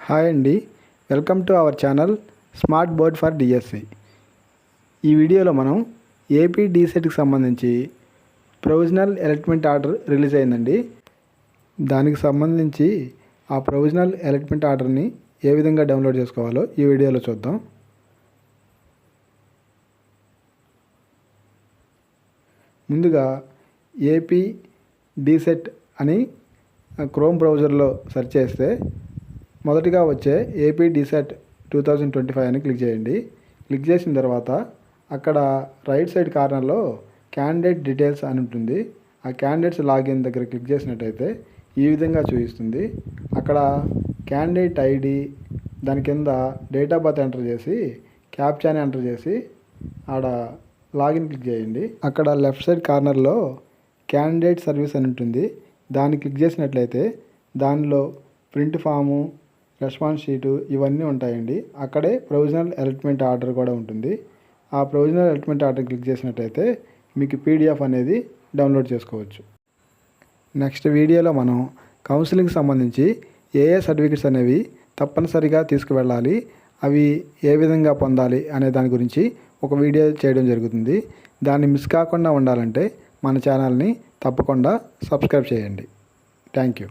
Hi అండి, welcome to our channel smart board for DSC. ఈ వీడియోలో మనం ఏపీ డీసెట్కి సంబంధించి ప్రొవిజనల్ అలాట్మెంట్ ఆర్డర్ రిలీజ్ అయిందండి. దానికి సంబంధించి ఆ ప్రొవిజనల్ అలాట్మెంట్ ఆర్డర్ని ఏ విధంగా డౌన్లోడ్ చేసుకోవాలో ఈ వీడియోలో చూద్దాం. ముందుగా ఏపీ డీసెట్ అని క్రోమ్ బ్రౌజర్లో సెర్చ్ చేస్తే మొదటిగా వచ్చే ఏపీ డీసెట్ 2025 అని క్లిక్ చేయండి. క్లిక్ చేసిన తర్వాత అక్కడ రైట్ సైడ్ కార్నర్లో క్యాండిడేట్ డీటెయిల్స్ అని ఉంటుంది. ఆ క్యాండిడేట్స్ లాగిన్ దగ్గర క్లిక్ చేసినట్టయితే ఈ విధంగా చూపిస్తుంది. అక్కడ క్యాండిడేట్ ఐడి, దాని కింద డేట్ ఆఫ్ బర్త్ ఎంటర్ చేసి క్యాప్చాని ఎంటర్ చేసి ఆడ లాగిన్ క్లిక్ చేయండి. అక్కడ లెఫ్ట్ సైడ్ కార్నర్లో క్యాండిడేట్ సర్వీస్ అని ఉంటుంది. దాన్ని క్లిక్ చేసినట్లయితే దానిలో ప్రింట్ ఫాము, రెస్పాన్స్ షీటు ఇవన్నీ ఉంటాయండి. అక్కడే ప్రొవిజనల్ అలాట్మెంట్ ఆర్డర్ కూడా ఉంటుంది. ఆ ప్రొవిజనల్ అలాట్మెంట్ ఆర్డర్ క్లిక్ చేసినట్టయితే మీకు పీడిఎఫ్ అనేది డౌన్లోడ్ చేసుకోవచ్చు. నెక్స్ట్ వీడియోలో మనం కౌన్సిలింగ్కి సంబంధించి ఏ సర్టిఫికెట్స్ అనేవి తప్పనిసరిగా తీసుకువెళ్ళాలి, అవి ఏ విధంగా పొందాలి అనే దాని గురించి ఒక వీడియో చేయడం జరుగుతుంది. దాన్ని మిస్ కాకుండా ఉండాలంటే మన ఛానల్ని తప్పకుండా సబ్స్క్రైబ్ చేయండి. Thank you.